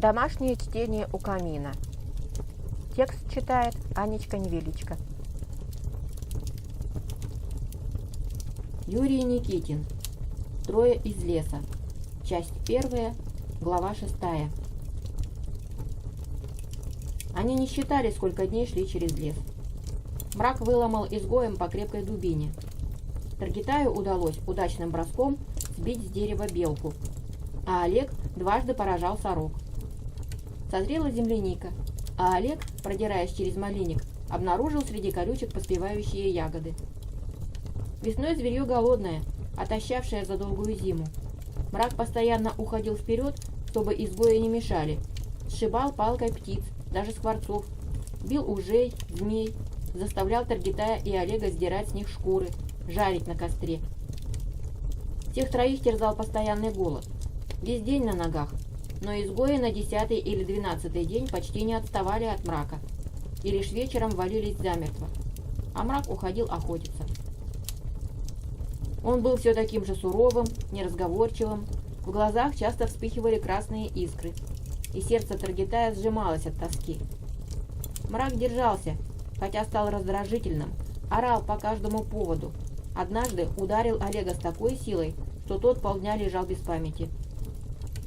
Домашнее чтение у камина. Текст читает Анечка Невеличко. Юрий Никитин. Трое из леса. Часть 1, глава 6. Они не считали, сколько дней шли через лес. Мрак выломал изгоем по крепкой дубине. Таргитаю удалось удачным броском сбить с дерева белку, а Олег дважды поражал сорок. Созрела земляника, а Олег, продираясь через малинник, обнаружил среди колючек поспевающие ягоды. Весной зверье голодное, отощавшее за долгую зиму. Мрак постоянно уходил вперед, чтобы изгои не мешали, сшибал палкой птиц, даже скворцов, бил ужей, змей, заставлял Таргитая и Олега сдирать с них шкуры, жарить на костре. Всех троих терзал постоянный голод. Весь день на ногах, но изгои на 10-й или 12-й день почти не отставали от мрака и лишь вечером валились замертво, а мрак уходил охотиться. Он был все таким же суровым, неразговорчивым, в глазах часто вспыхивали красные искры, и сердце Таргитая сжималось от тоски. Мрак держался, хотя стал раздражительным, орал по каждому поводу. Однажды ударил Олега с такой силой, что тот полдня лежал без памяти.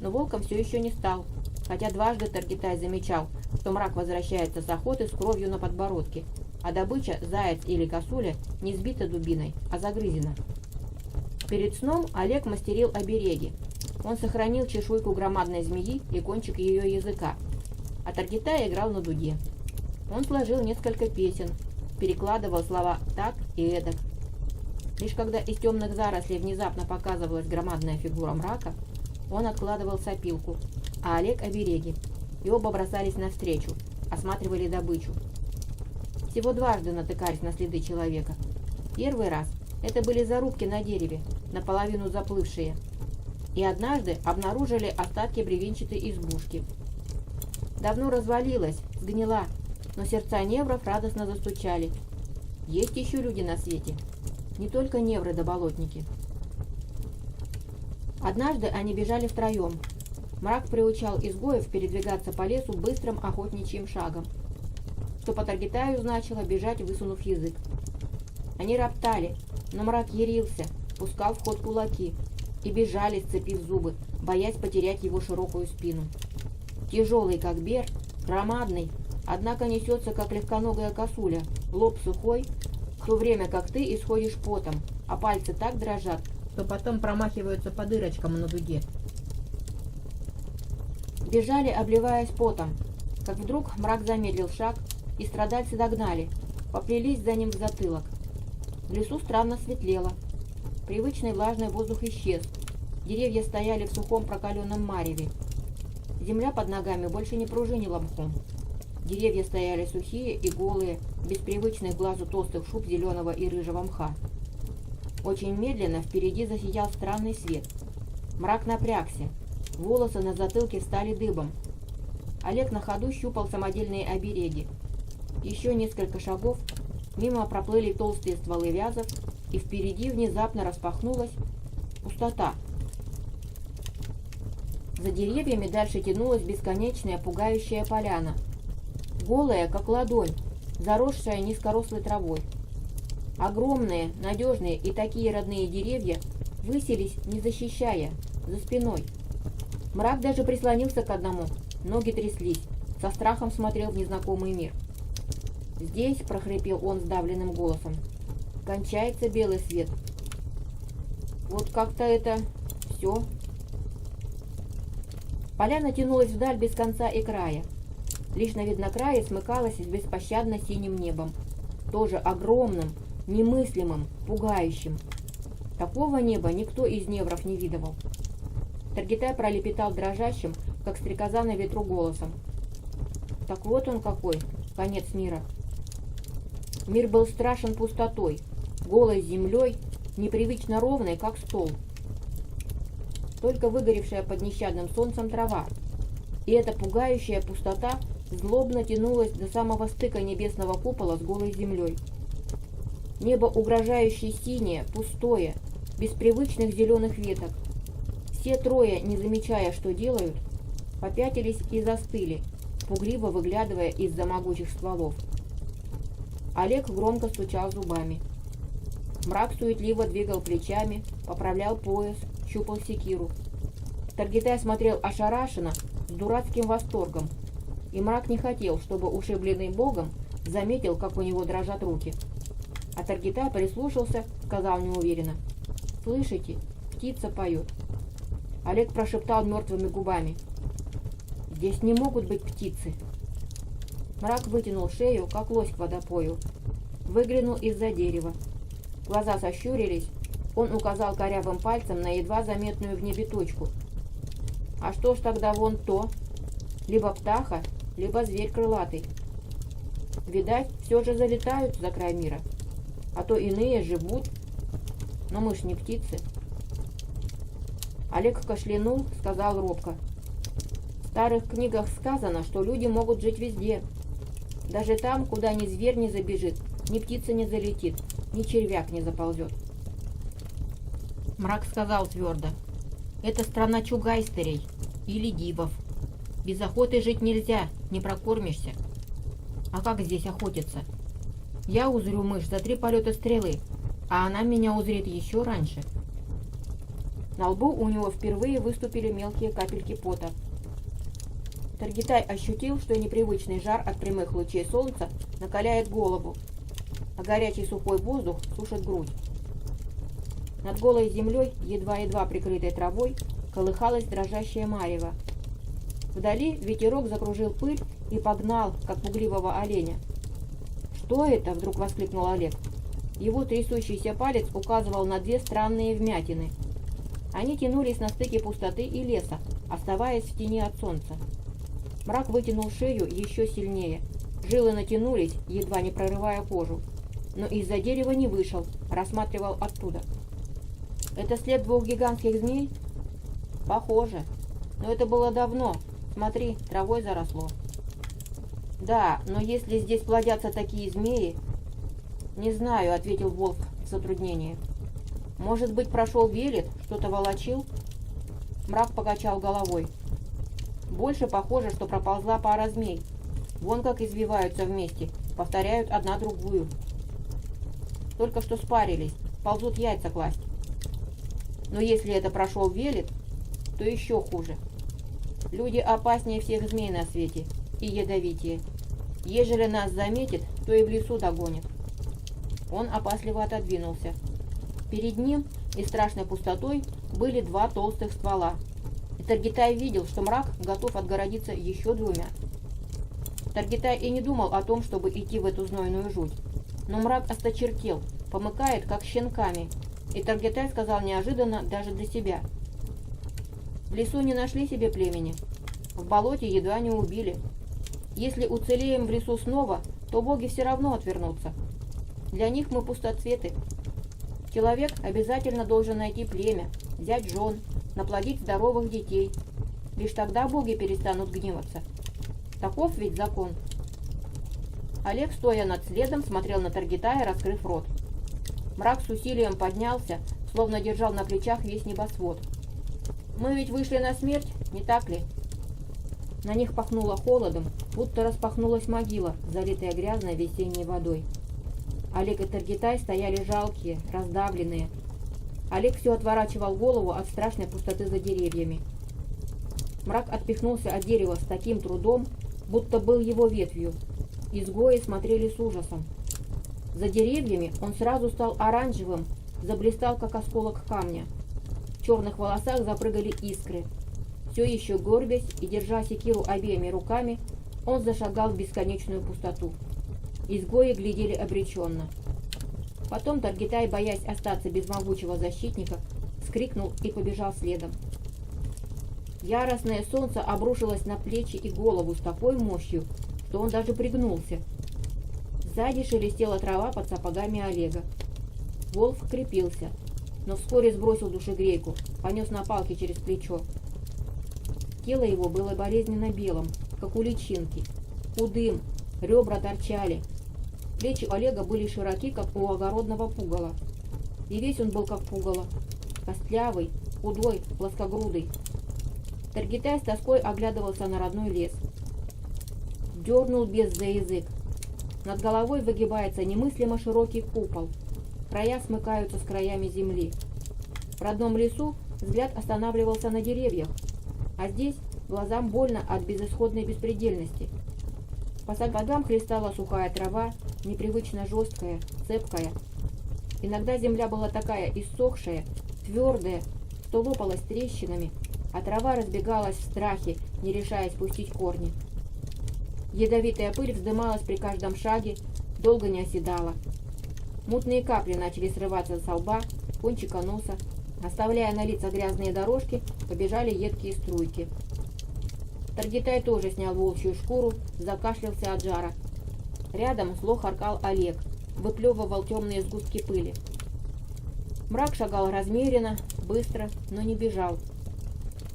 Но волком все еще не стал, хотя дважды Таргитай замечал, что мрак возвращается с охоты с кровью на подбородке, а добыча, заяц или косуля, не сбита дубиной, а загрызена. Перед сном Олег мастерил обереги. Он сохранил чешуйку громадной змеи и кончик ее языка, а Таргитай играл на дуде. Он сложил несколько песен, перекладывал слова так и эдак. Лишь когда из темных зарослей внезапно показывалась громадная фигура мрака, он откладывал сопилку, а Олег обереги, и оба бросались навстречу, осматривали добычу. Всего дважды натыкались на следы человека. Первый раз это были зарубки на дереве, наполовину заплывшие, и однажды обнаружили остатки бревенчатой избушки. Давно развалилась, сгнила, но сердца невров радостно застучали. Есть еще люди на свете, не только невры да болотники. Однажды они бежали втроем. Мрак приучал изгоев передвигаться по лесу быстрым охотничьим шагом, что по Таргитаю значило бежать, высунув язык. Они роптали, но мрак ярился, пускал в ход кулаки, и бежали, сцепив зубы, боясь потерять его широкую спину. Тяжелый, как бер, громадный, однако несется, как легконогая косуля, лоб сухой, в то время как ты исходишь потом, а пальцы так дрожат, что потом промахиваются по дырочкам на дуге. Бежали, обливаясь потом, как вдруг мрак замедлил шаг, и страдальцы догнали, поплелись за ним в затылок. В лесу странно светлело. Привычный влажный воздух исчез. Деревья стояли в сухом прокаленном мареве. Земля под ногами больше не пружинила мхом. Деревья стояли сухие и голые, без привычных глазу толстых шуб зеленого и рыжего мха. Очень медленно впереди засиял странный свет. Мрак напрягся. Волосы на затылке встали дыбом. Олег на ходу щупал самодельные обереги. Еще несколько шагов, мимо проплыли толстые стволы вязов, и впереди внезапно распахнулась пустота. За деревьями дальше тянулась бесконечная пугающая поляна, голая, как ладонь, заросшая низкорослой травой. Огромные, надежные и такие родные деревья высились, не защищая, за спиной. Мрак даже прислонился к одному, ноги тряслись, со страхом смотрел в незнакомый мир. «Здесь», — прохрипел он сдавленным голосом, — «кончается белый свет. Вот как-то это все». Поляна тянулась вдаль без конца и края. Лишь на виднокрае смыкалась с беспощадно синим небом, тоже огромным, немыслимым, пугающим. Такого неба никто из невров не видывал. Таргитай пролепетал дрожащим, как стрекоза на ветру, голосом. Так вот он какой, конец мира. Мир был страшен пустотой, голой землей, непривычно ровной, как стол. Только выгоревшая под нещадным солнцем трава. И эта пугающая пустота злобно тянулась до самого стыка небесного купола с голой землей. Небо угрожающе синее, пустое, без привычных зеленых веток. Все трое, не замечая, что делают, попятились и застыли, пугливо выглядывая из-за могучих стволов. Олег громко стучал зубами. Мрак суетливо двигал плечами, поправлял пояс, щупал секиру. Таргитай смотрел ошарашенно, с дурацким восторгом, и Мрак не хотел, чтобы ушибленный богом заметил, как у него дрожат руки. А Таргитай прислушался, сказал неуверенно: «Слышите, птица поет». Олег прошептал мертвыми губами: «Здесь не могут быть птицы». Мрак вытянул шею, как лось к водопою, выглянул из-за дерева. Глаза сощурились, он указал корявым пальцем на едва заметную в небе точку. «А что ж тогда вон то? Либо птаха, либо зверь крылатый. Видать, все же залетают за край мира, а то иные живут, но мы ж не птицы». Олег кашлянул, сказал робко: «В старых книгах сказано, что люди могут жить везде. Даже там, куда ни зверь не забежит, ни птица не залетит, ни червяк не заползет». Мрак сказал твердо: «Это страна чугайстерей или дивов. Без охоты жить нельзя, не прокормишься. А как здесь охотиться? Я узрю мышь за 3 полета стрелы, а она меня узрит еще раньше». На лбу у него впервые выступили мелкие капельки пота. Таргитай ощутил, что непривычный жар от прямых лучей солнца накаляет голову, а горячий сухой воздух сушит грудь. Над голой землей, едва-едва прикрытой травой, колыхалась дрожащая марево. Вдали ветерок закружил пыль и погнал, как пугливого оленя. «Что это?» — вдруг воскликнул Олег. Его трясущийся палец указывал на 2 странные вмятины. Они тянулись на стыке пустоты и леса, оставаясь в тени от солнца. Мрак вытянул шею еще сильнее. Жилы натянулись, едва не прорывая кожу. Но из-за дерева не вышел, рассматривал оттуда. «Это след 2 гигантских змей?» «Похоже. Но это было давно. Смотри, травой заросло». «Да, но если здесь плодятся такие змеи...» «Не знаю», — ответил волк в затруднении. «Может быть, прошел Велет, что-то волочил?» Мрак покачал головой. «Больше похоже, что проползла пара змей. Вон как извиваются вместе, повторяют одна другую. Только что спарились, ползут яйца класть. Но если это прошел Велет, то еще хуже. Люди опаснее всех змей на свете и ядовитее. Ежели нас заметит, то и в лесу догонит». Он опасливо отодвинулся. Перед ним и страшной пустотой были 2 толстых ствола. И Таргитай видел, что Мрак готов отгородиться еще 2. Таргитай и не думал о том, чтобы идти в эту знойную жуть. Но Мрак осточертел, помыкает, как щенками. И Таргитай сказал неожиданно даже для себя: «В лесу не нашли себе племени. В болоте едва не убили. Если уцелеем в лесу снова, то боги все равно отвернутся. Для них мы пустоцветы. Человек обязательно должен найти племя, взять жен, наплодить здоровых детей. Лишь тогда боги перестанут гневаться. Таков ведь закон». Олег, стоя над следом, смотрел на Таргитая, раскрыв рот. Мрак с усилием поднялся, словно держал на плечах весь небосвод. «Мы ведь вышли на смерть, не так ли?» На них пахнуло холодом, будто распахнулась могила, залитая грязной весенней водой. Олег и Таргитай стояли жалкие, раздавленные. Олег все отворачивал голову от страшной пустоты за деревьями. Мрак отпихнулся от дерева с таким трудом, будто был его ветвью. Изгои смотрели с ужасом. За деревьями он сразу стал оранжевым, заблистал, как осколок камня. В черных волосах запрыгали искры. Все еще горбясь и держа секиру обеими руками, он зашагал в бесконечную пустоту. Изгои глядели обреченно. Потом Таргитай, боясь остаться без могучего защитника, вскрикнул и побежал следом. Яростное солнце обрушилось на плечи и голову с такой мощью, что он даже пригнулся. Сзади шелестела трава под сапогами Олега. Волк крепился, но вскоре сбросил душегрейку, понес на палке через плечо. Тело его было болезненно белым, как у личинки, худым, ребра торчали. Плечи Олега были широки, как у огородного пугала. И весь он был как пугало, костлявый, худой, плоскогрудый. Таргитай с тоской оглядывался на родной лес. Дернул бес за язык. Над головой выгибается немыслимо широкий купол. Края смыкаются с краями земли. В родном лесу взгляд останавливался на деревьях, а здесь глазам больно от безысходной беспредельности. По сапогам хлестала сухая трава, непривычно жесткая, цепкая. Иногда земля была такая иссохшая, твердая, что лопалась трещинами, а трава разбегалась в страхе, не решаясь пустить корни. Ядовитая пыль вздымалась при каждом шаге, долго не оседала. Мутные капли начали срываться со лба, кончика носа. Оставляя на лицах грязные дорожки, побежали едкие струйки. Таргитай тоже снял волчью шкуру, закашлялся от жара. Рядом зло харкал Олег, выплевывал темные сгустки пыли. Мрак шагал размеренно, быстро, но не бежал.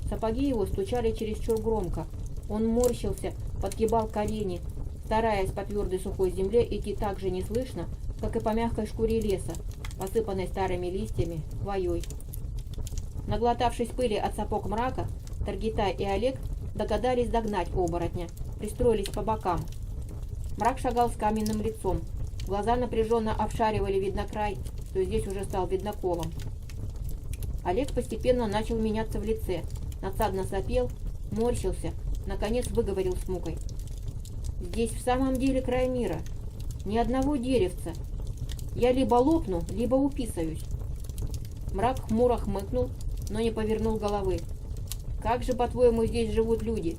Сапоги его стучали чересчур громко. Он морщился, подгибал колени, стараясь по твердой сухой земле идти так же неслышно, как и по мягкой шкуре леса, посыпанной старыми листьями, хвоей. Наглотавшись пыли от сапог Мрака, Таргитай и Олег догадались догнать оборотня, пристроились по бокам. Мрак шагал с каменным лицом, глаза напряженно обшаривали виднокрай, что здесь уже стал видноколом. Олег постепенно начал меняться в лице, надсадно сопел, морщился, наконец выговорил с мукой: «Здесь в самом деле край мира, ни одного деревца. Я либо лопну, либо уписаюсь». Мрак хмуро хмыкнул, но не повернул головы. «Как же, по-твоему, здесь живут люди?»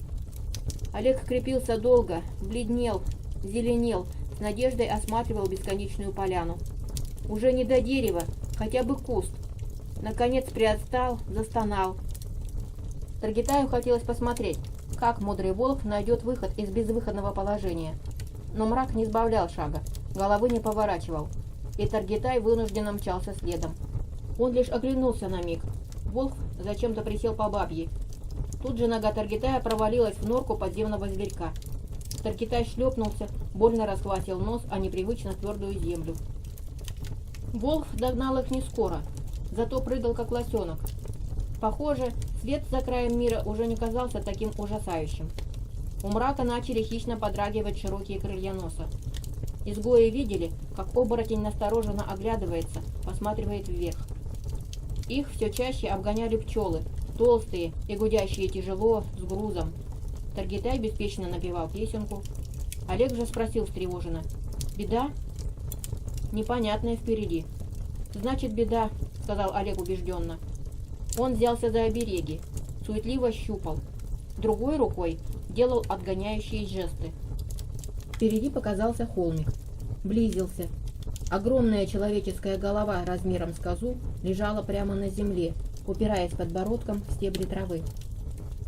Олег крепился долго, бледнел, зеленел, с надеждой осматривал бесконечную поляну. Уже не до дерева, хотя бы куст. Наконец приотстал, застонал. Таргитаю хотелось посмотреть, как мудрый волк найдет выход из безвыходного положения. Но Мрак не сбавлял шага, головы не поворачивал, и Таргитай вынужденно мчался следом. Он лишь оглянулся на миг. Волк зачем-то присел по бабье. Тут же нога Таргитая провалилась в норку подземного зверька. Таргитай шлепнулся, больно расквасил нос о непривычно твердую землю. Волк догнал их не скоро, зато прыгал как лосенок. Похоже, свет за краем мира уже не казался таким ужасающим. У Мрака начали хищно подрагивать широкие крылья носа. Изгои видели, как оборотень настороженно оглядывается, посматривает вверх. Их все чаще обгоняли пчелы, толстые и гудящие тяжело, с грузом. Таргитай беспечно напевал песенку. Олег же спросил встревоженно: «Беда?» «Непонятная впереди». «Значит, беда», — сказал Олег убежденно. Он взялся за обереги, суетливо щупал. Другой рукой делал отгоняющие жесты. Впереди показался холмик. Близился. Огромная человеческая голова размером с козу лежала прямо на земле, упираясь подбородком в стебли травы.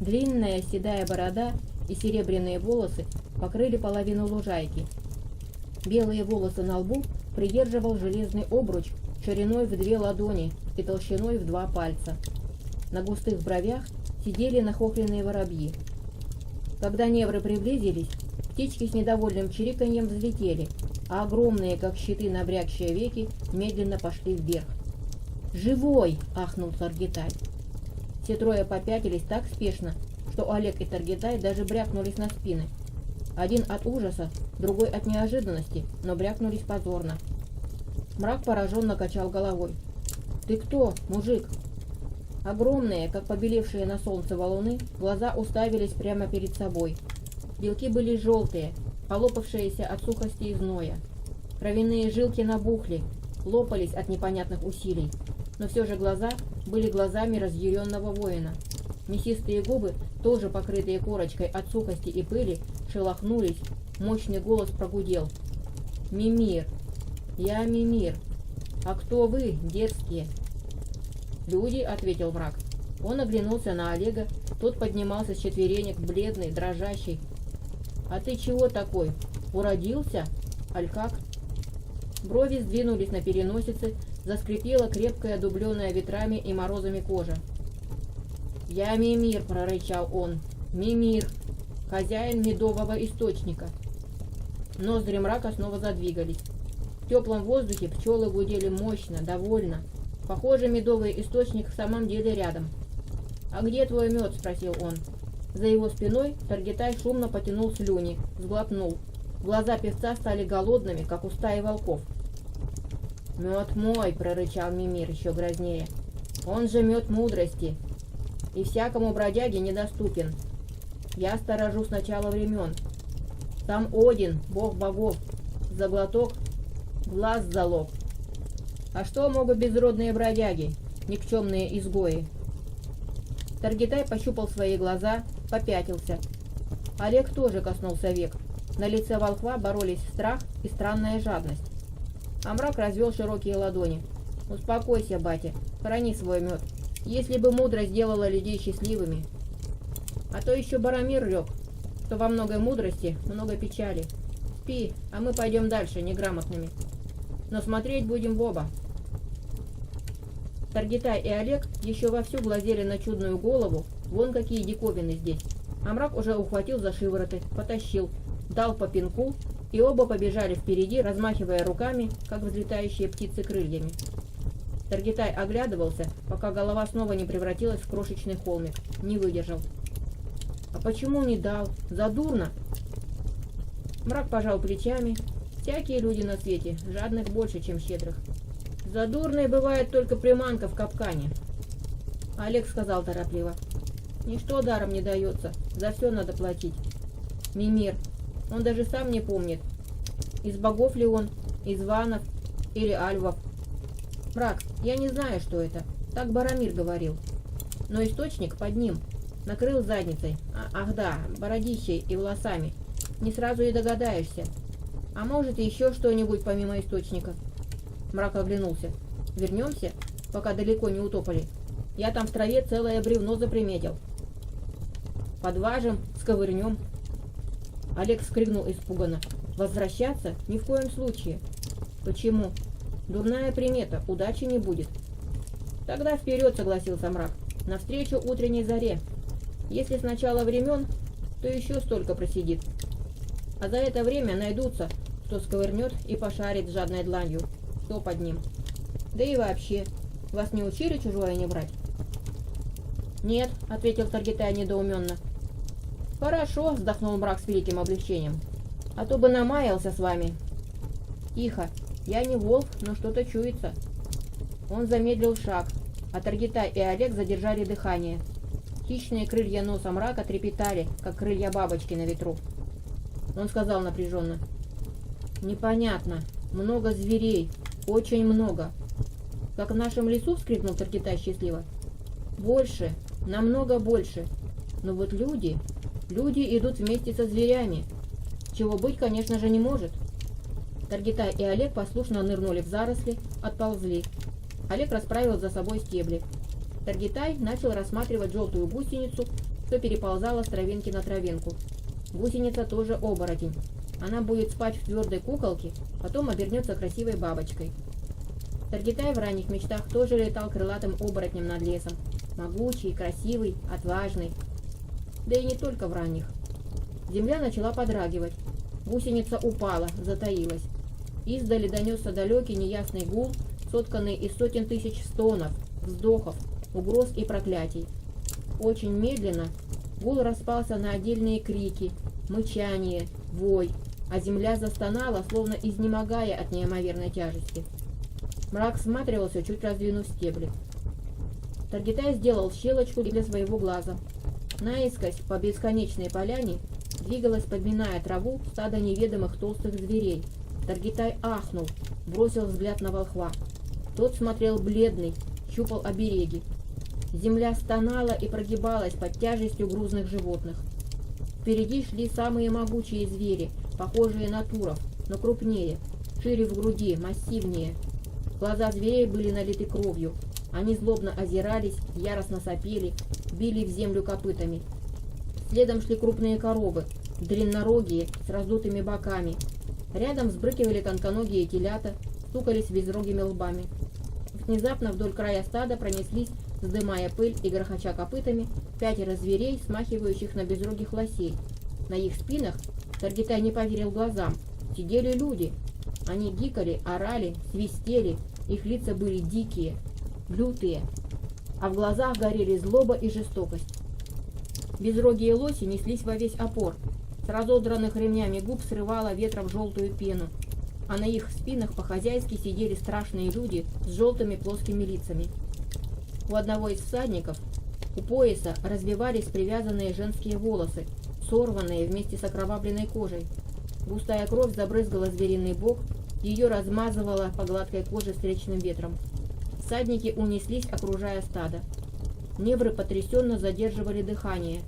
Длинная седая борода и серебряные волосы покрыли половину лужайки. Белые волосы на лбу придерживал железный обруч шириной в 2 ладони и толщиной в 2 пальца. На густых бровях сидели нахохленные воробьи. Когда невры приблизились, птички с недовольным чириканьем взлетели, а огромные, как щиты, набрякшие веки медленно пошли вверх. «Живой!» — ахнул Таргитай. Все трое попятились так спешно, что Олег и Таргитай даже брякнулись на спины. Один от ужаса, другой от неожиданности, но брякнулись позорно. Мрак пораженно качал головой. «Ты кто, мужик?» Огромные, как побелевшие на солнце валуны, глаза уставились прямо перед собой. Белки были желтые, полопавшиеся от сухости и зноя. Кровяные жилки набухли, лопались от непонятных усилий, но все же глаза были глазами разъяренного воина. Мясистые губы, тоже покрытые корочкой от сухости и пыли, шелохнулись, мощный голос прогудел: «Мимир! Я Мимир! А кто вы, дерзкие?» «Люди», — ответил Мрак. Он оглянулся на Олега, тот поднимался с четверенек, бледный, дрожащий. «А ты чего такой? Уродился? Аль как?» Брови сдвинулись на переносице, заскрипела крепкая, дубленая ветрами и морозами кожа. «Я Мимир», — прорычал он. «Мимир, хозяин медового источника». Ноздри Мрака снова задвигались. В теплом воздухе пчелы гудели мощно, довольно. Похоже, медовый источник в самом деле рядом. «А где твой мед?» – спросил он. За его спиной Таргитай шумно потянул слюни, сглотнул. Глаза певца стали голодными, как у стаи волков. «Мед мой!» – прорычал Мимир еще грознее. «Он же мед мудрости, и всякому бродяге недоступен. Я сторожу с начала времен. Сам Один, бог богов, за глоток глаз залог. А что могут безродные бродяги, никчемные изгои?» Таргитай пощупал свои глаза, попятился. Олег тоже коснулся век. На лице волхва боролись страх и странная жадность. А мрак развел широкие ладони. «Успокойся, батя, храни свой мед. Если бы мудрость сделала людей счастливыми. А то еще Барамир рек, что во многой мудрости много печали. Спи, а мы пойдем дальше, неграмотными. Но смотреть будем в оба». Таргитай и Олег еще вовсю глазели на чудную голову, вон какие диковины здесь. А мрак уже ухватил за шивороты, потащил, дал по пинку, и оба побежали впереди, размахивая руками, как взлетающие птицы крыльями. Таргитай оглядывался, пока голова снова не превратилась в крошечный холмик. Не выдержал. «А почему не дал? Задурно?» Мрак пожал плечами. Всякие люди на свете, жадных больше, чем щедрых. Задурной бывает только приманка в капкане. Олег сказал торопливо. «Ничто даром не дается, за все надо платить. Мимир, он даже сам не помнит, из богов ли он, из ванов или альвов. Мрак, я не знаю, что это, так Барамир говорил. Но источник под ним, накрыл задницей, ах да, бородищей и волосами. Не сразу и догадаешься. А может, еще что-нибудь помимо источника?» Мрак оглянулся. «Вернемся, пока далеко не утопали. Я там в траве целое бревно заприметил. Подважим, сковырнем». Олег вскрикнул испуганно. «Возвращаться? Ни в коем случае». «Почему?» «Дурная примета, удачи не будет». «Тогда вперед», — согласился Мрак. «Навстречу утренней заре. Если с начала времен, то еще столько просидит. А за это время найдутся, кто сковырнет и пошарит с жадной дланью, что под ним. Да и вообще, вас не учили чужое не брать?» «Нет», — ответил Таргитай недоуменно. «Хорошо», — вздохнул Мрак с великим облегчением. «А то бы намаялся с вами». «Тихо, я не волк, но что-то чуется». Он замедлил шаг, а Таргитай и Олег задержали дыхание. Хищные крылья носа Мрака трепетали, как крылья бабочки на ветру. Он сказал напряженно. «Непонятно. Много зверей. Очень много». «Как в нашем лесу?» — вскрикнул Таргитай счастливо. «Больше. Намного больше. Но вот люди идут вместе со зверями. Чего быть, конечно же, не может». Таргитай и Олег послушно нырнули в заросли, отползли. Олег расправил за собой стебли. Таргитай начал рассматривать желтую гусеницу, что переползала с травинки на травинку. Гусеница тоже оборотень. Она будет спать в твердой куколке, потом обернется красивой бабочкой. Таргитай в ранних мечтах тоже летал крылатым оборотнем над лесом. Могучий, красивый, отважный. Да и не только в ранних. Земля начала подрагивать. Гусеница упала, затаилась. Издали донесся далекий неясный гул, сотканный из сотен тысяч стонов, вздохов, угроз и проклятий. Очень медленно гул распался на отдельные крики, мычание, вой, а земля застонала, словно изнемогая от неимоверной тяжести. Мрак всматривался, чуть раздвинув стебли. Таргитай сделал щелочку для своего глаза. Наискось по бесконечной поляне двигалось, подминая траву, стадо неведомых толстых зверей. Таргитай ахнул, бросил взгляд на волхва. Тот смотрел бледный, щупал обереги. Земля стонала и прогибалась под тяжестью грузных животных. Впереди шли самые могучие звери, похожие на туров, но крупнее, шире в груди, массивнее. Глаза зверей были налиты кровью. Они злобно озирались, яростно сопели, били в землю копытами. Следом шли крупные коровы, длиннорогие, с раздутыми боками. Рядом взбрыкивали тонконогие телята, стукались безрогими лбами. Внезапно вдоль края стада пронеслись, вздымая пыль и грохоча копытами, 5 зверей, смахивающих на безрогих лосей. На их спинах, Таргитай не поверил глазам, сидели люди. Они гикали, орали, свистели, их лица были дикие, лютые. а в глазах горели злоба и жестокость. Безрогие лоси неслись во весь опор. С разодранных ремнями губ срывало ветром желтую пену, а на их спинах по-хозяйски сидели страшные люди с желтыми плоскими лицами. У одного из всадников у пояса развивались привязанные женские волосы, сорванные вместе с окровавленной кожей. Густая кровь забрызгала звериный бок, ее размазывала по гладкой коже встречным ветром. Всадники унеслись, окружая стадо. Невры потрясенно задерживали дыхание.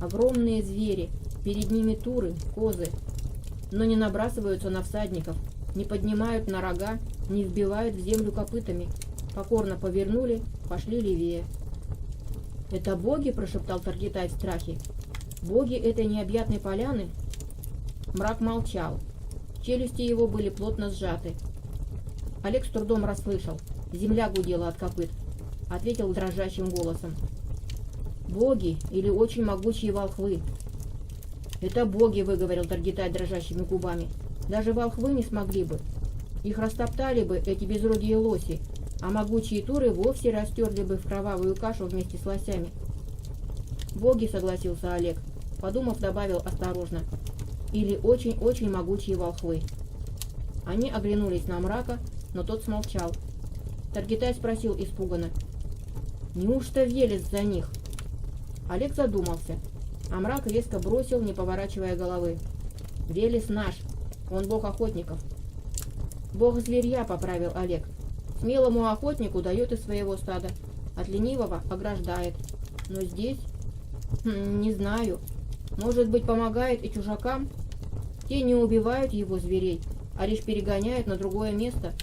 Огромные звери, перед ними туры, козы, но не набрасываются на всадников, не поднимают на рога, не вбивают в землю копытами. Покорно повернули, пошли левее. «Это боги?» – прошептал Таргитай в страхе. «Боги этой необъятной поляны?» Мрак молчал. Челюсти его были плотно сжаты. Олег с трудом расслышал. Земля гудела от копыт. Ответил дрожащим голосом. «Боги или очень могучие волхвы?» «Это боги», — выговорил Таргитай дрожащими губами. «Даже волхвы не смогли бы. Их растоптали бы эти безрогие лоси, а могучие туры вовсе растерли бы в кровавую кашу вместе с лосями». «Боги», — согласился Олег. Подумав, добавил осторожно. «Или очень-очень могучие волхвы». Они оглянулись на Мрака, но тот смолчал. Таргитай спросил испуганно. «Неужто Велес за них?» Олег задумался, а Мрак резко бросил, не поворачивая головы. «Велес наш, он бог охотников». «Бог зверья», — поправил Олег. «Смелому охотнику дает из своего стада, от ленивого ограждает. Но здесь... не знаю. Может быть, помогает и чужакам? Те не убивают его зверей, а лишь перегоняют на другое место.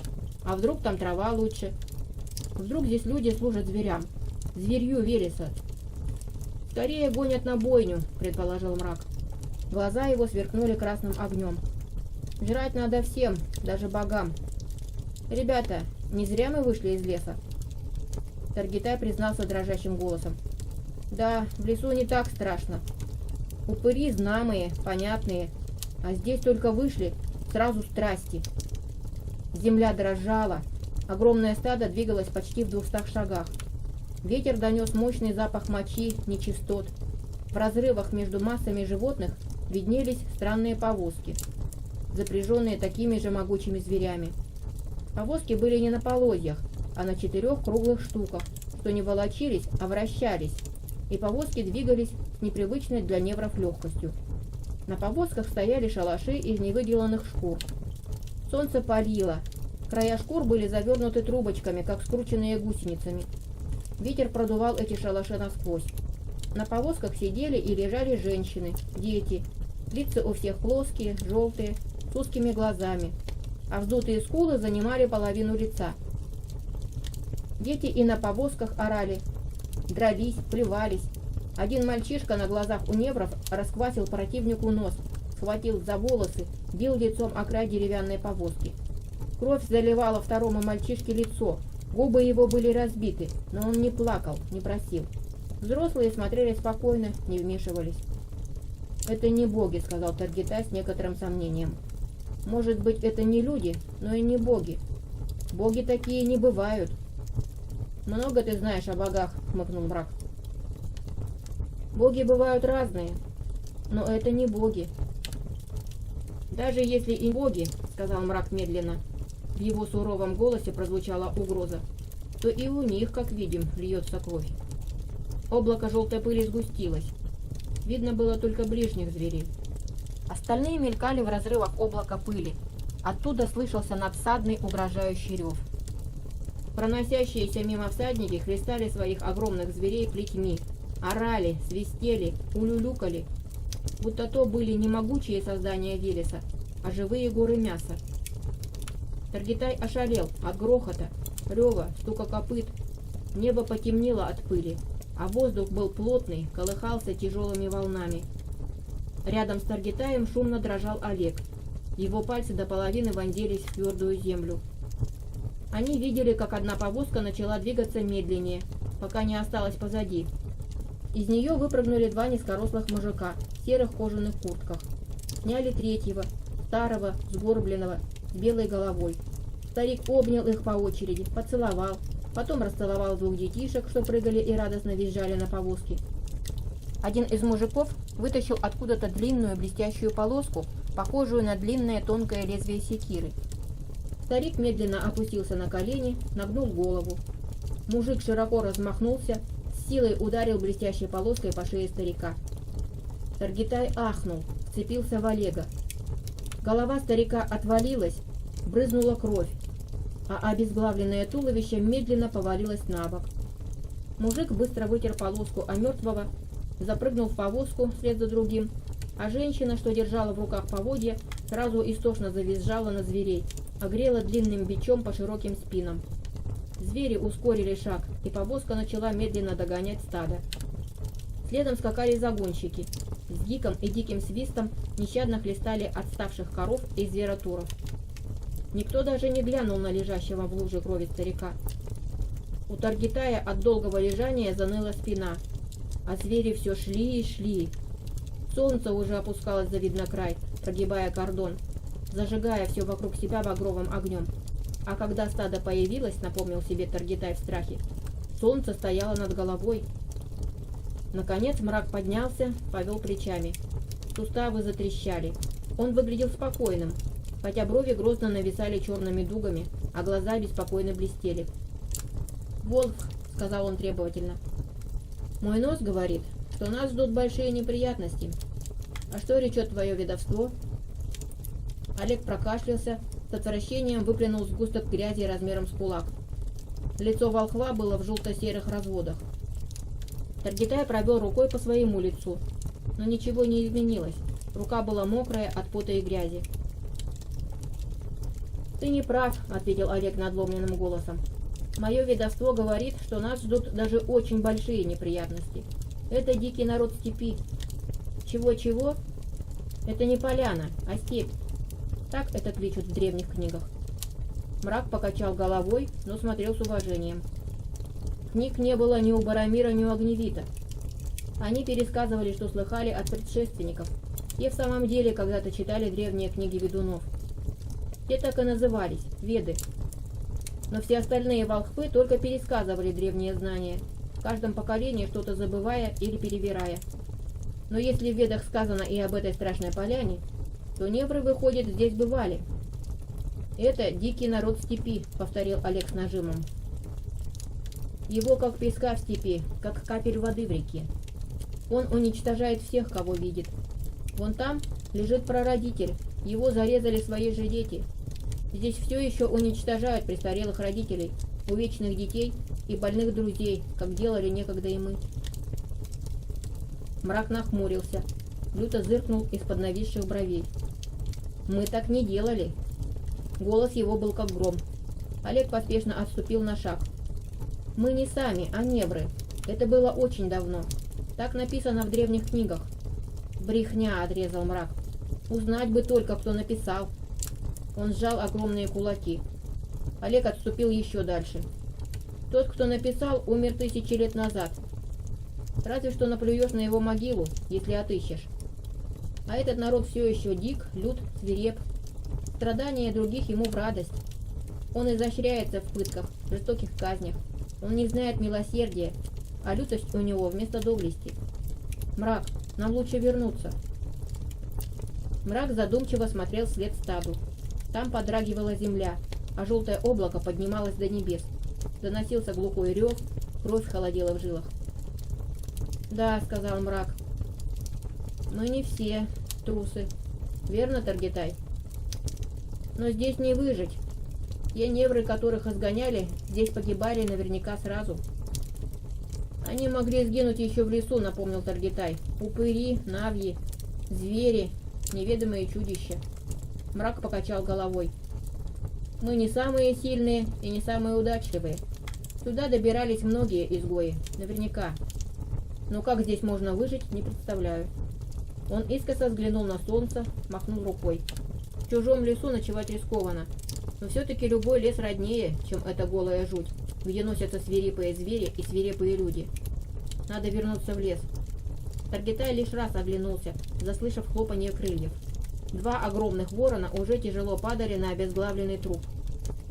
А вдруг там трава лучше? Вдруг здесь люди служат зверям? Зверью Велеса?» «Скорее гонят на бойню», — предположил Мрак. Глаза его сверкнули красным огнем. «Жрать надо всем, даже богам. Ребята, не зря мы вышли из леса?» Таргитай признался дрожащим голосом. «Да, в лесу не так страшно. Упыри знамые, понятные, а здесь только вышли, сразу страсти». Земля дрожала, огромное стадо двигалось почти в 200 шагах. Ветер донес мощный запах мочи, нечистот. В разрывах между массами животных виднелись странные повозки, запряженные такими же могучими зверями. Повозки были не на полозьях, а на 4 круглых штуках, что не волочились, а вращались, и повозки двигались с непривычной для невров легкостью. На повозках стояли шалаши из невыделанных шкур. Солнце палило, края шкур были завернуты трубочками, как скрученные гусеницами. Ветер продувал эти шалаши насквозь. На повозках сидели и лежали женщины, дети. Лица у всех плоские, желтые, с узкими глазами, а вздутые скулы занимали половину лица. Дети и на повозках орали, дрались, плевались. Один мальчишка на глазах у невров расквасил противнику нос, схватил за волосы, бил лицом о край деревянной повозки. Кровь заливала второму мальчишке лицо, губы его были разбиты, но он не плакал, не просил. Взрослые смотрели спокойно, не вмешивались. «Это не боги», — сказал Таргитай с некоторым сомнением. «Может быть, это не люди, но и не боги. Боги такие не бывают». «Много ты знаешь о богах», — хмыкнул Мрак. «Боги бывают разные, но это не боги». «Даже если и боги», — сказал Мрак медленно, в его суровом голосе прозвучала угроза, то и у них, как видим, льется кровь. Облако желтой пыли сгустилось. Видно было только ближних зверей. Остальные мелькали в разрывах облака пыли. Оттуда слышался надсадный угрожающий рев. Проносящиеся мимо всадники хлестали своих огромных зверей плетьми, орали, свистели, улюлюкали, будто то были не могучие создания Велеса, а живые горы мяса. Таргитай ошалел от грохота, рева, стука копыт. Небо потемнело от пыли, а воздух был плотный, колыхался тяжелыми волнами. Рядом с Таргитаем шумно дрожал Олег. Его пальцы до половины вонзились в твердую землю. Они видели, как одна повозка начала двигаться медленнее, пока не осталась позади. Из нее выпрыгнули 2 низкорослых мужика в серых кожаных куртках. Сняли третьего, старого, сгорбленного, с белой головой. Старик обнял их по очереди, поцеловал, Потом расцеловал двух детишек, что прыгали и радостно визжали на повозке. Один из мужиков вытащил откуда-то длинную блестящую полоску, похожую на длинное тонкое лезвие секиры. Старик медленно опустился на колени, нагнул голову. Мужик широко размахнулся, с силой ударил блестящей полоской по шее старика. Таргитай ахнул, вцепился в Олега. Голова старика отвалилась, брызнула кровь, а обезглавленное туловище медленно повалилось на бок. Мужик быстро вытер полоску о мертвого, запрыгнул в повозку вслед за другим, а женщина, что держала в руках поводья, сразу истошно завизжала на зверей, огрела длинным бичом по широким спинам. Звери ускорили шаг, и повозка начала медленно догонять стадо. Следом скакали загонщики. С гиком и диким свистом нещадно хлестали отставших коров и зверотуров. Никто даже не глянул на лежащего в луже крови старика. У Таргитая от долгого лежания заныла спина, а звери все шли и шли. Солнце уже опускалось за виднокрай, прогибая кордон, зажигая все вокруг себя багровым огнем. А когда стадо появилось, напомнил себе Таргитай в страхе, солнце стояло над головой. Наконец мрак поднялся, повел плечами. Суставы затрещали. Он выглядел спокойным, хотя брови грозно нависали черными дугами, а глаза беспокойно блестели. «Волк», — сказал он требовательно, — «мой нос говорит, что нас ждут большие неприятности. А что речет твое ведовство?» Олег прокашлялся, с отвращением выплюнул сгусток грязи размером с кулак. Лицо волхва было в желто-серых разводах. Таргитай провел рукой по своему лицу, но ничего не изменилось. Рука была мокрая от пота и грязи. «Ты не прав», — ответил Олег надломленным голосом. «Мое ведовство говорит, что нас ждут даже очень большие неприятности. Это дикий народ степи». «Чего-чего? Это не поляна, а степь. Так это кличут в древних книгах». Мрак покачал головой, но смотрел с уважением. Книг не было ни у Барамира, ни у Огневита. Они пересказывали, что слыхали от предшественников. Те в самом деле когда-то читали древние книги ведунов. Те так и назывались – Веды. Но все остальные волхвы только пересказывали древние знания, в каждом поколении что-то забывая или перевирая. Но если в Ведах сказано и об этой страшной поляне, то невры, выходит, здесь бывали. «Это дикий народ степи», — повторил Олег с нажимом. «Его как песка в степи, как капель воды в реке. Он уничтожает всех, кого видит. Вон там лежит прародитель, его зарезали свои же дети. Здесь все еще уничтожают престарелых родителей, увечных детей и больных друзей, как делали некогда и мы». Мрак нахмурился, люто зыркнул из-под нависших бровей. «Мы так не делали». Голос его был как гром. Олег поспешно отступил на шаг. «Мы не сами, а невры. Это было очень давно. Так написано в древних книгах». «Брехня», — отрезал Мрак. «Узнать бы только, кто написал». Он сжал огромные кулаки. Олег отступил еще дальше. «Тот, кто написал, умер 1000 лет назад. Разве что наплюешь на его могилу, если отыщешь. А этот народ все еще дик, лют, свиреп. Страдания других ему в радость. Он изощряется в пытках, жестоких казнях. Он не знает милосердия, а лютость у него вместо доблести. Мрак, нам лучше вернуться». Мрак задумчиво смотрел вслед стаду. Там подрагивала земля, а желтое облако поднималось до небес. Доносился глухой рев, кровь холодела в жилах. «Да», — сказал Мрак, — «мы не все трусы. Верно, Таргитай? Но здесь не выжить. Те невры, которых изгоняли, здесь погибали наверняка сразу». «Они могли сгинуть еще в лесу», — напомнил Таргитай. «Упыри, навьи, звери, неведомые чудища». Мрак покачал головой. «Мы не самые сильные и не самые удачливые. Сюда добирались многие изгои, наверняка. Но как здесь можно выжить, не представляю». Он искоса взглянул на солнце, махнул рукой. «В чужом лесу ночевать рискованно. Но все-таки любой лес роднее, чем эта голая жуть, где носятся свирепые звери и свирепые люди. Надо вернуться в лес». Таргитай лишь раз оглянулся, заслышав хлопанье крыльев. 2 огромных ворона уже тяжело падали на обезглавленный труп.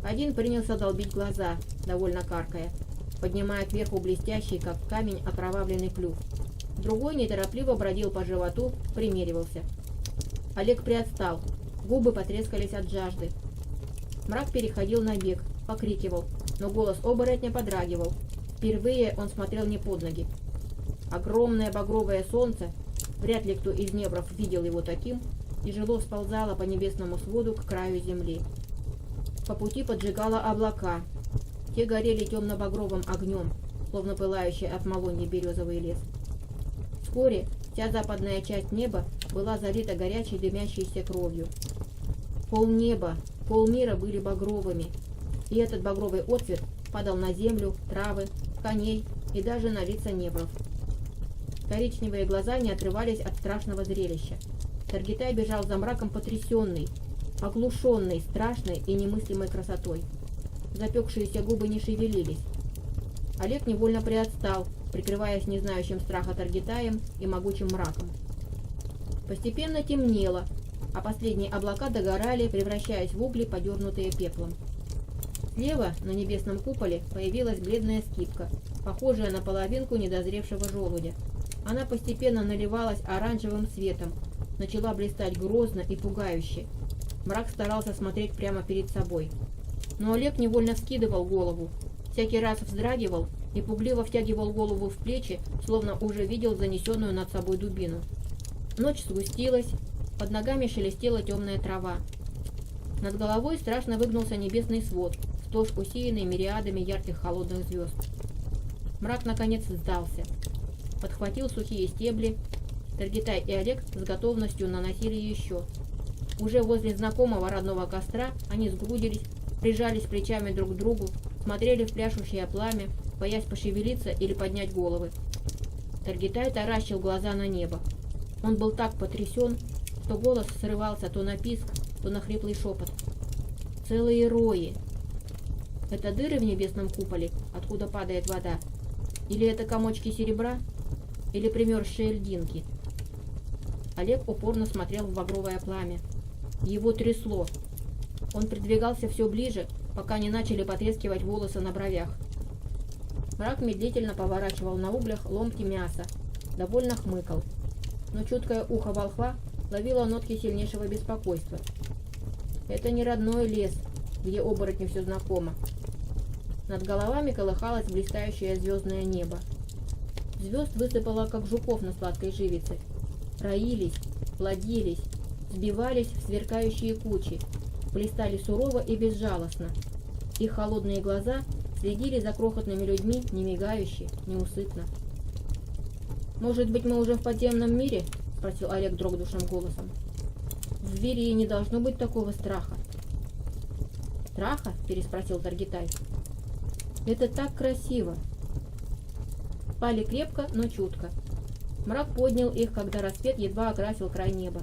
Один принялся долбить глаза, довольно каркая, поднимая кверху блестящий, как камень, окровавленный клюв. Другой неторопливо бродил по животу, примеривался. Олег приотстал, губы потрескались от жажды. Мрак переходил на бег, покрикивал, но голос оборотня подрагивал. Впервые он смотрел не под ноги. Огромное багровое солнце, вряд ли кто из невров видел его таким, тяжело сползало по небесному своду к краю земли. По пути поджигало облака. Те горели темно-багровым огнем, словно пылающий от малоньи березовый лес. Вскоре вся западная часть неба была залита горячей дымящейся кровью. Полнеба, полмира были багровыми, и этот багровый отцвет падал на землю, травы, коней и даже на лица невров. Коричневые глаза не отрывались от страшного зрелища. Таргитай бежал за мраком потрясенный, оглушенный страшной и немыслимой красотой. Запекшиеся губы не шевелились. Олег невольно приотстал, прикрываясь незнающим страха Таргитаем и могучим мраком. Постепенно темнело, а последние облака догорали, превращаясь в угли, подернутые пеплом. Слева на небесном куполе появилась бледная скипка, похожая на половинку недозревшего желудя. Она постепенно наливалась оранжевым светом, начала блистать грозно и пугающе. Мрак старался смотреть прямо перед собой. Но Олег невольно вскидывал голову, всякий раз вздрагивал и пугливо втягивал голову в плечи, словно уже видел занесенную над собой дубину. Ночь сгустилась, под ногами шелестела темная трава. Над головой страшно выгнулся небесный свод, сплошь усеянный мириадами ярких холодных звезд. Мрак наконец сдался. Подхватил сухие стебли. Таргитай и Олег с готовностью наносили еще. Уже возле знакомого родного костра они сгрудились, прижались плечами друг к другу, смотрели в пляшущее пламя, боясь пошевелиться или поднять головы. Таргитай таращил глаза на небо. Он был так потрясен, что голос срывался то на писк, то на хриплый шепот. Целые рои. Это дыры в небесном куполе, откуда падает вода? Или это комочки серебра? Или примерзшие льдинки? Олег упорно смотрел в багровое пламя. Его трясло. Он придвигался все ближе, пока не начали потрескивать волосы на бровях. Мрак медлительно поворачивал на углях ломти мяса, довольно хмыкал. Но чуткое ухо волхва ловило нотки сильнейшего беспокойства. Это не родной лес, где оборотню все знакомо. Над головами колыхалось блистающее звездное небо. Звезд высыпало, как жуков на сладкой живице. Роились, плодились, сбивались в сверкающие кучи, блистали сурово и безжалостно. Их холодные глаза следили за крохотными людьми, не мигающе, неусыпно. «Может быть, мы уже в подземном мире?» — спросил Олег дрогнувшим голосом. «В Верии не должно быть такого страха». «Страха?» — переспросил Таргитай. «Это так красиво!» Пали крепко, но чутко. Мрак поднял их, когда рассвет едва окрасил край неба.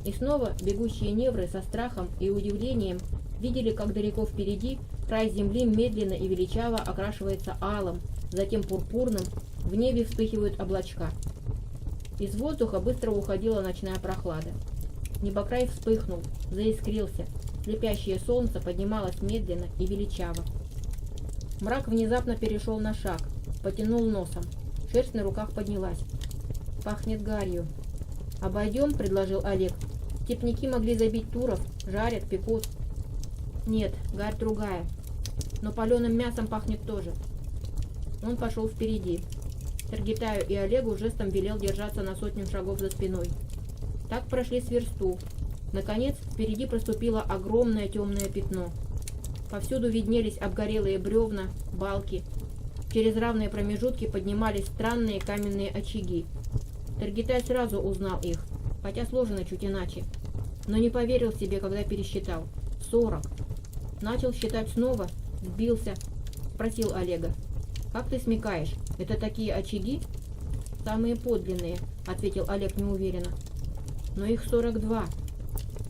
И снова бегущие невры со страхом и удивлением видели, как далеко впереди край земли медленно и величаво окрашивается алым, затем пурпурным, в небе вспыхивают облачка. Из воздуха быстро уходила ночная прохлада. Небокрай вспыхнул, заискрился, слепящее солнце поднималось медленно и величаво. Мрак внезапно перешел на шаг, потянул носом, шерсть на руках поднялась. «Пахнет гарью». «Обойдем?» — предложил Олег. «Степняки могли забить туров, жарят, пекут». «Нет, гарь другая, но паленым мясом пахнет тоже». Он пошел впереди. Таргитаю и Олегу жестом велел держаться на 100 шагов за спиной. Так прошли с версту. Наконец, впереди проступило огромное темное пятно. Повсюду виднелись обгорелые бревна, балки. Через равные промежутки поднимались странные каменные очаги. Таргитай сразу узнал их, хотя сложено чуть иначе. Но не поверил себе, когда пересчитал. 40. Начал считать снова, сбился. Спросил Олега. «Как ты смекаешь, это такие очаги?» «Самые подлинные», — ответил Олег неуверенно. «Но их 42.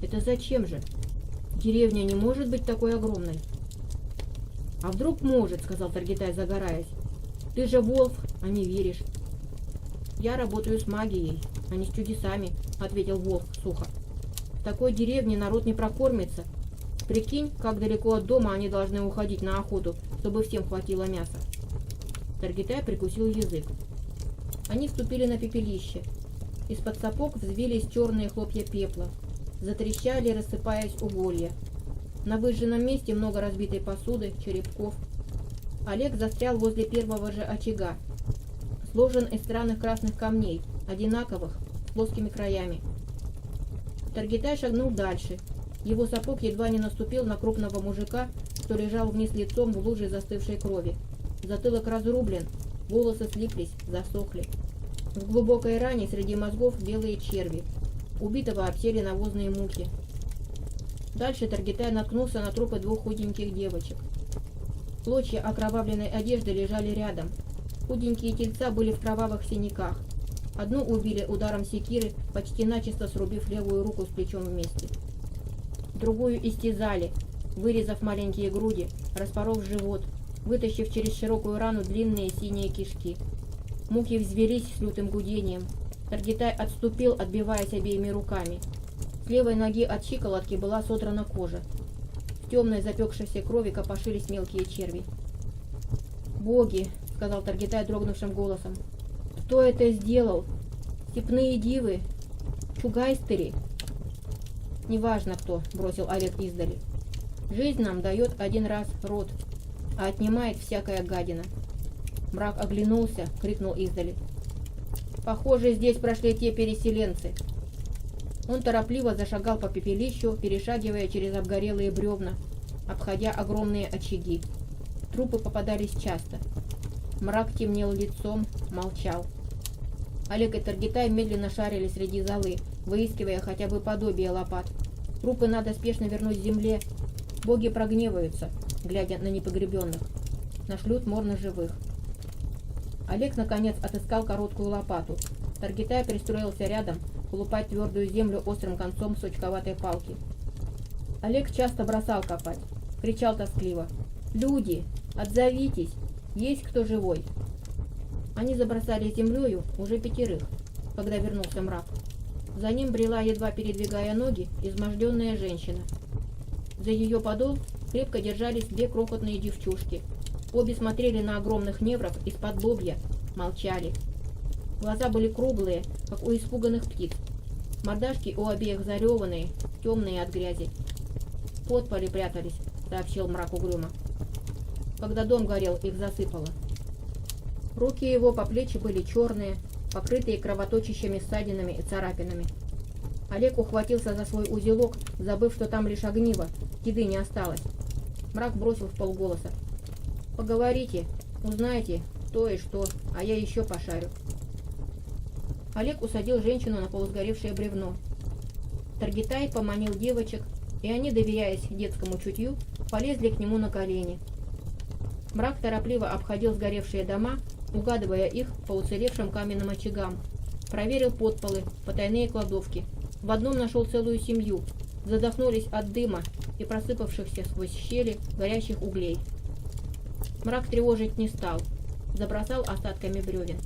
Это зачем же? Деревня не может быть такой огромной». «А вдруг может», — сказал Таргитай, загораясь. «Ты же волк, а не веришь». «Я работаю с магией, а не с чудесами», — ответил волк сухо. «В такой деревне народ не прокормится. Прикинь, как далеко от дома они должны уходить на охоту, чтобы всем хватило мяса. Таргитай прикусил язык. Они вступили на пепелище. Из-под сапог взвились черные хлопья пепла. Затрещали, рассыпаясь уголья. На выжженном месте много разбитой посуды, черепков. Олег застрял возле первого же очага. Сложен из странных красных камней, одинаковых, с плоскими краями. Таргитай шагнул дальше. Его сапог едва не наступил на крупного мужика, что лежал вниз лицом в луже застывшей крови. Затылок разрублен, волосы слиплись, засохли. В глубокой ране среди мозгов белые черви. Убитого обсели навозные мухи. Дальше Таргитай наткнулся на трупы двух худеньких девочек. Клочья окровавленной одежды лежали рядом. Худенькие тельца были в кровавых синяках. Одну убили ударом секиры, почти начисто срубив левую руку с плечом вместе. Другую истязали, вырезав маленькие груди, распоров живот, вытащив через широкую рану длинные синие кишки. Мухи взвелись с лютым гудением. Таргитай отступил, отбиваясь обеими руками. С левой ноги от щиколотки была содрана кожа. В темной запекшейся крови копошились мелкие черви. «Боги!» — сказал Таргитай дрогнувшим голосом. «Кто это сделал? Степные дивы? Чугайстери?» «Неважно кто», — бросил Олег издали. «Жизнь нам дает один раз род, а отнимает всякая гадина». Мрак оглянулся, крикнул издали. «Похоже, здесь прошли те переселенцы». Он торопливо зашагал по пепелищу, перешагивая через обгорелые бревна, обходя огромные очаги. Трупы попадались часто. Мрак темнел лицом, молчал. Олег и Таргитай медленно шарили среди золы, выискивая хотя бы подобие лопат. Трупы надо спешно вернуть земле. Боги прогневаются, глядя на непогребенных. Нашлют морно живых. Олег, наконец, отыскал короткую лопату. Таргитай пристроился рядом, колупать твердую землю острым концом сучковатой палки. Олег часто бросал копать, кричал тоскливо: «Люди, отзовитесь! Есть кто живой?» Они забросали землею уже 5, когда вернулся Мрак. За ним брела, едва передвигая ноги, изможденная женщина. За ее подол крепко держались 2 крохотные девчушки. Обе смотрели на огромных невров из-под лобья, молчали. Глаза были круглые, как у испуганных птиц. Мордашки у обеих зареванные, темные от грязи. «В подполе прятались», — сообщил Мрак угрюмо. «Когда дом горел, их засыпало». Руки его по плечи были черные, покрытые кровоточащими ссадинами и царапинами. Олег ухватился за свой узелок, забыв, что там лишь огниво, еды не осталось. Мрак бросил вполголоса: «Поговорите, узнаете, кто и что, а я еще пошарю». Олег усадил женщину на полусгоревшее бревно. Таргитай поманил девочек, и они, доверяясь детскому чутью, полезли к нему на колени. Мрак торопливо обходил сгоревшие дома, угадывая их по уцелевшим каменным очагам. Проверил подполы, потайные кладовки. В одном нашел целую семью. Задохнулись от дыма и просыпавшихся сквозь щели горящих углей. Мрак тревожить не стал. Забросал остатками бревен.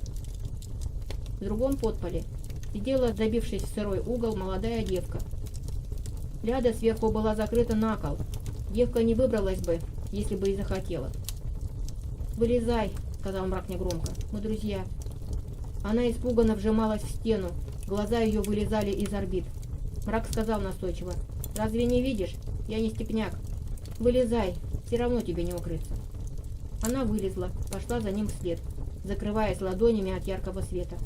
В другом подполе сидела, забившись в сырой угол, молодая девка. Ляда сверху была закрыта на кол. Девка не выбралась бы, если бы и захотела. «Вылезай», — сказал Мрак негромко, — «мы друзья». Она испуганно вжималась в стену, глаза ее вылезали из орбит. Мрак сказал настойчиво: «Разве не видишь? Я не степняк. Вылезай, все равно тебе не укрыться». Она вылезла, пошла за ним вслед, закрываясь ладонями от яркого света.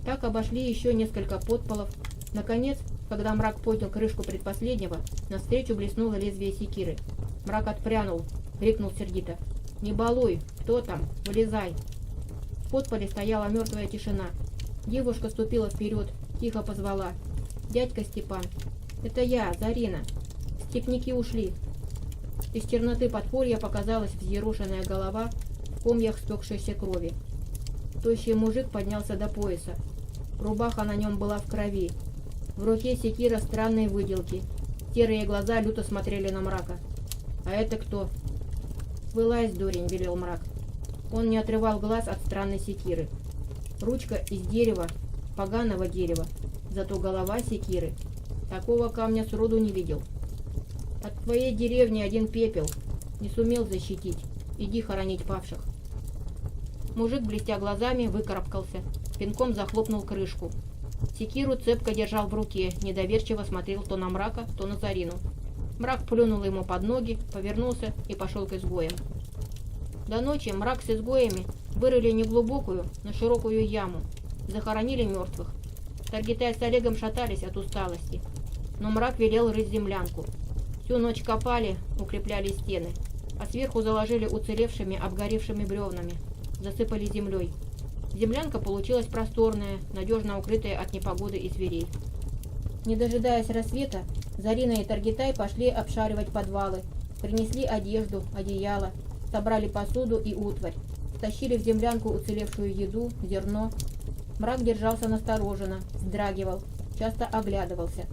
Так обошли еще несколько подполов. Наконец, когда Мрак поднял крышку предпоследнего, навстречу блеснуло лезвие секиры. Мрак отпрянул, крикнул сердито: «Не балуй! Кто там? Вылезай!» В подполе стояла мертвая тишина. Девушка ступила вперед, тихо позвала: «Дядька Степан, это я, Зарина. Степняки ушли». Из черноты подполья показалась взъерошенная голова в комьях спекшейся крови. Тощий мужик поднялся до пояса. Рубаха на нем была в крови. В руке секира странной выделки. Серые глаза люто смотрели на Мрака. «А это кто?» «Вылазь, дурень», — велел Мрак. Он не отрывал глаз от странной секиры. Ручка из дерева, поганого дерева, зато голова секиры. Такого камня сроду не видел. В твоей деревне один пепел. Не сумел защитить. Иди хоронить павших. Мужик, блестя глазами, выкарабкался. Пинком захлопнул крышку. Секиру цепко держал в руке, недоверчиво смотрел то на Мрака, то на Зарину. Мрак плюнул ему под ноги, повернулся и пошел к изгоям. До ночи Мрак с изгоями вырыли неглубокую, но широкую яму. Захоронили мертвых. Таргитай с Олегом шатались от усталости. Но Мрак велел рыть землянку. Всю ночь копали, укрепляли стены, а сверху заложили уцелевшими обгоревшими бревнами. Засыпали землей. Землянка получилась просторная, надежно укрытая от непогоды и зверей. Не дожидаясь рассвета, Зарина и Таргитай пошли обшаривать подвалы, принесли одежду, одеяло, собрали посуду и утварь, стащили в землянку уцелевшую еду, зерно. Мрак держался настороженно, вздрагивал, часто оглядывался.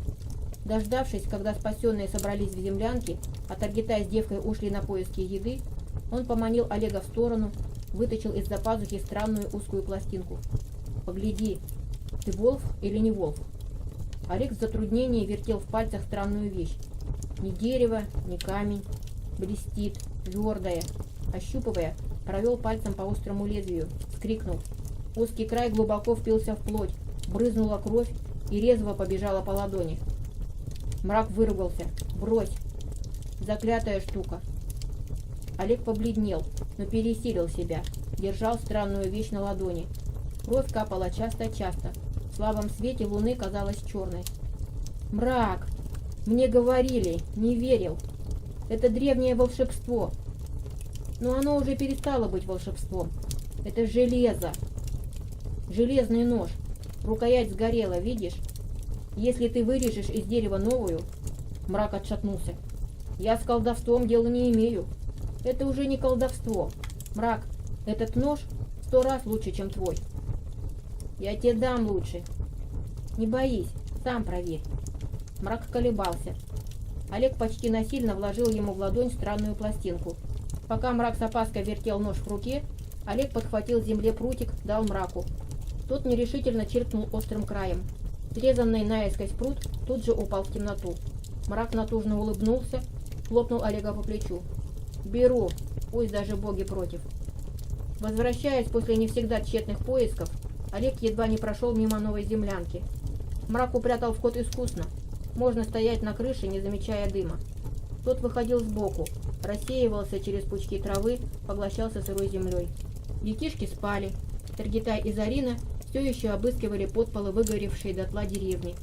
Дождавшись, когда спасенные собрались в землянке, а Таргитай с девкой ушли на поиски еды, он поманил Олега в сторону, вытащил из-за пазухи странную узкую пластинку. «Погляди, ты волк или не волк?» Олег в затруднении вертел в пальцах странную вещь. Ни дерево, ни камень. Блестит, твердое. Ощупывая, провел пальцем по острому лезвию, вскрикнул. Узкий край глубоко впился в плоть, брызнула кровь и резво побежала по ладони. Мрак выругался. «Брось! Заклятая штука!» Олег побледнел, но пересилил себя, держал странную вещь на ладони. Кровь капала часто-часто. В слабом свете луны казалась черной. «Мрак! Мне говорили, не верил. Это древнее волшебство. Но оно уже перестало быть волшебством. Это железо. Железный нож. Рукоять сгорела, видишь? Если ты вырежешь из дерева новую...» Мрак отшатнулся. «Я с колдовством дела не имею. Это уже не колдовство. Мрак, этот нож 100 раз лучше, чем твой. Я тебе дам лучше. Не боись, сам проверь». Мрак колебался. Олег почти насильно вложил ему в ладонь странную пластинку. Пока Мрак с опаской вертел нож в руке, Олег подхватил с земли прутик, дал Мраку. Тот нерешительно чиркнул острым краем. Срезанный наискось прут тут же упал в темноту. Мрак натужно улыбнулся, хлопнул Олега по плечу. «Беру, пусть даже боги против». Возвращаясь после не всегда тщетных поисков, Олег едва не прошел мимо новой землянки. Мрак упрятал вход искусно. Можно стоять на крыше, не замечая дыма. Тот выходил сбоку, рассеивался через пучки травы, поглощался сырой землей. Детишки спали. Таргитай и Зарина все еще обыскивали подполы выгоревшей дотла деревни.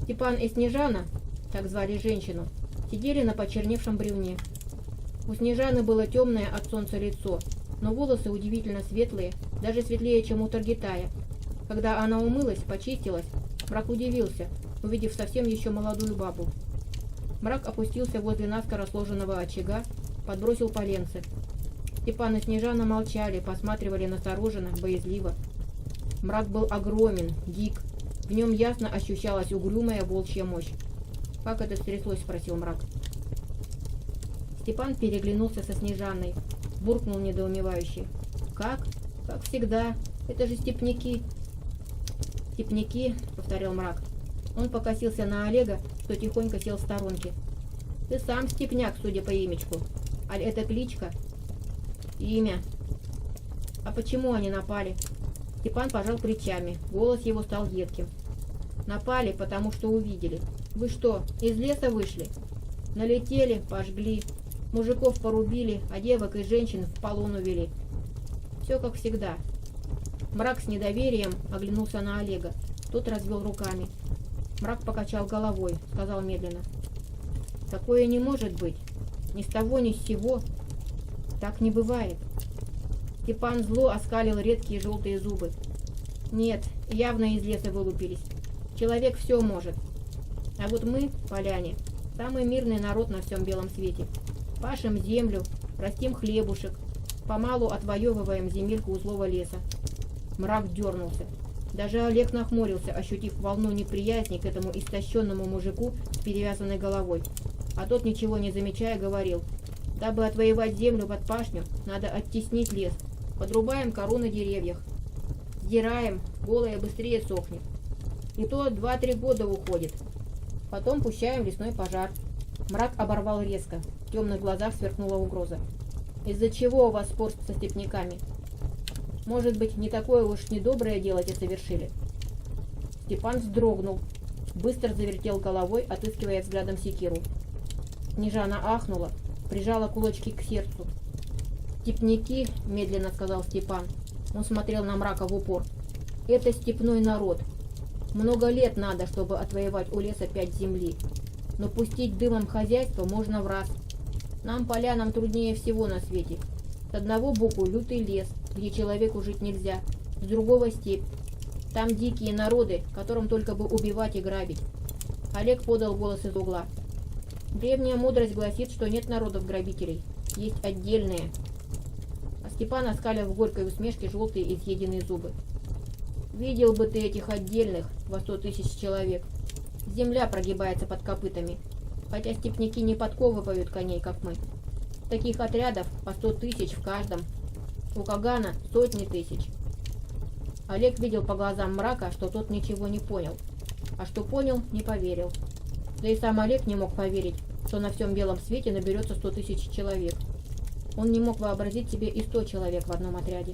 Степан и Снежана, так звали женщину, сидели на почерневшем бревне. У Снежаны было темное от солнца лицо, но волосы удивительно светлые, даже светлее, чем у Таргитая. Когда она умылась, почистилась, Мрак удивился, увидев совсем еще молодую бабу. Мрак опустился возле наскоро сложенного очага, подбросил поленце. Степан и Снежана молчали, посматривали настороженно, боязливо. Мрак был огромен, дик, в нем ясно ощущалась угрюмая волчья мощь. «Как это стряслось?» — спросил Мрак. Степан переглянулся со Снежаной, буркнул недоумевающе. «Как? Как всегда. Это же степняки». «Степняки», — повторил Мрак. Он покосился на Олега, что тихонько сел в сторонке. «Ты сам степняк, судя по имечку. Аль это кличка?» «Имя». «А почему они напали?» Степан пожал плечами, голос его стал едким. «Напали, потому что увидели. Вы что, из леса вышли? Налетели, пожгли, мужиков порубили, а девок и женщин в полон увели. Все как всегда». Мрак с недоверием оглянулся на Олега. Тот развел руками. Мрак покачал головой, сказал медленно. «Такое не может быть. Ни с того, ни с сего. Так не бывает». Степан зло оскалил редкие желтые зубы. «Нет, явно из леса вылупились. Человек все может. А вот мы, поляне, самый мирный народ на всем белом свете. Пашем землю, растим хлебушек, помалу отвоевываем земельку у злого леса». Мрак дернулся. Даже Олег нахмурился, ощутив волну неприязни к этому истощенному мужику с перевязанной головой. А тот, ничего не замечая, говорил: «Дабы отвоевать землю под пашню, надо оттеснить лес. Подрубаем кору на деревьях. Сдираем, голое быстрее сохнет. И то 2-3 года уходит. Потом пущаем лесной пожар. Мрак оборвал резко. В темных глазах сверкнула угроза. «Из-за чего у вас спор со степняками? Может быть, не такое уж недоброе дело те совершили?» Степан вздрогнул, быстро завертел головой, отыскивая взглядом секиру. Снежана ахнула, прижала кулачки к сердцу. «Степняки», — медленно сказал Степан. Он смотрел на Мрака в упор. «Это степной народ. Много лет надо, чтобы отвоевать у леса 5 земли. Но пустить дымом хозяйство можно в раз. Нам, полянам, труднее всего на свете. С одного боку лютый лес, где человеку жить нельзя, с другого степь. Там дикие народы, которым только бы убивать и грабить». Олег подал голос из угла. «Древняя мудрость гласит, что нет народов-грабителей, есть отдельные». А Степан оскалил в горькой усмешке желтые изъеденные зубы. «Видел бы ты этих отдельных во 100 000 человек. Земля прогибается под копытами, хотя степняки не подковывают коней, как мы. Таких отрядов по 100 000 в каждом. У Кагана сотни тысяч». Олег видел по глазам Мрака, что тот ничего не понял. А что понял, не поверил. Да и сам Олег не мог поверить, что на всем белом свете наберется 100 000 человек. Он не мог вообразить себе и 100 человек в одном отряде.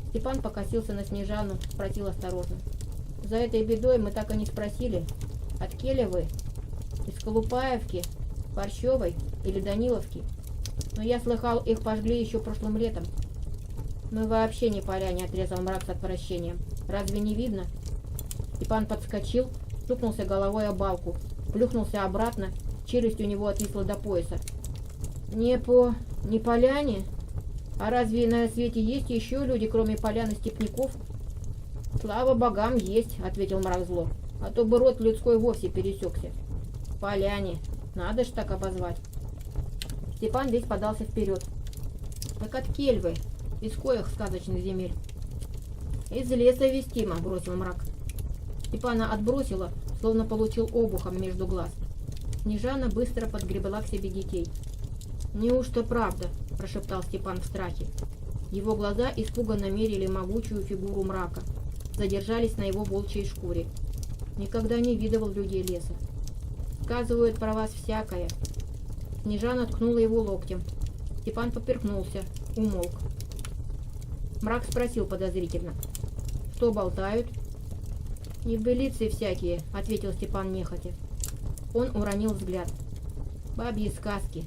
Степан покосился на Снежану, спросил осторожно. «За этой бедой мы так и не спросили. От Келя вы? Из Колупаевки? Борщевой или Даниловки? Но я слыхал, их пожгли еще прошлым летом». «Мы вообще не поляне», — отрезал Мрак с отвращением. «Разве не видно?» Степан подскочил, стукнулся головой о балку, плюхнулся обратно, челюсть у него отвисла до пояса. «Не поляне? А разве на свете есть еще люди, кроме полян и степняков?» «Слава богам, есть», — ответил Мрак зло. «А то бы род людской вовсе пересекся. Поляне. Надо ж так обозвать». Степан весь подался вперед. «Так от Кельвы, из коих сказочных земель?» «Из леса вестимо», — бросил Мрак. Степана отбросило, словно получил обухом между глаз. Снежана быстро подгребла к себе детей. «Неужто правда?» – прошептал Степан в страхе. Его глаза испуганно мерили могучую фигуру Мрака, задержались на его волчьей шкуре. Никогда не видывал людей леса. «Сказывают про вас всякое». Снежана ткнула его локтем. Степан поперхнулся, умолк. Мрак спросил подозрительно. «Что болтают?» «Небылицы всякие», — ответил Степан нехотя. Он уронил взгляд. «Бабьи сказки.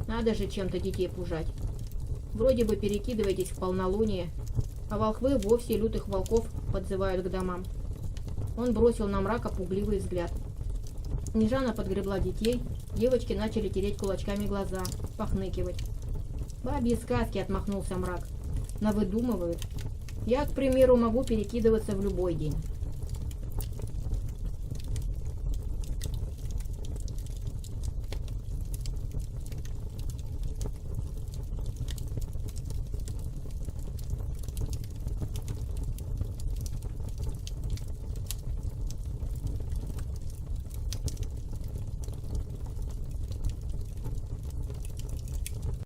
Надо же чем-то детей пужать. Вроде бы перекидываетесь в полнолуние, а волхвы вовсе лютых волков подзывают к домам». Он бросил на Мрака пугливый взгляд. Снежана подгребла детей, девочки начали тереть кулачками глаза, похныкивать. «Бабьи сказки», — отмахнулся Мрак. «Навыдумывают. Я, к примеру, могу перекидываться в любой день».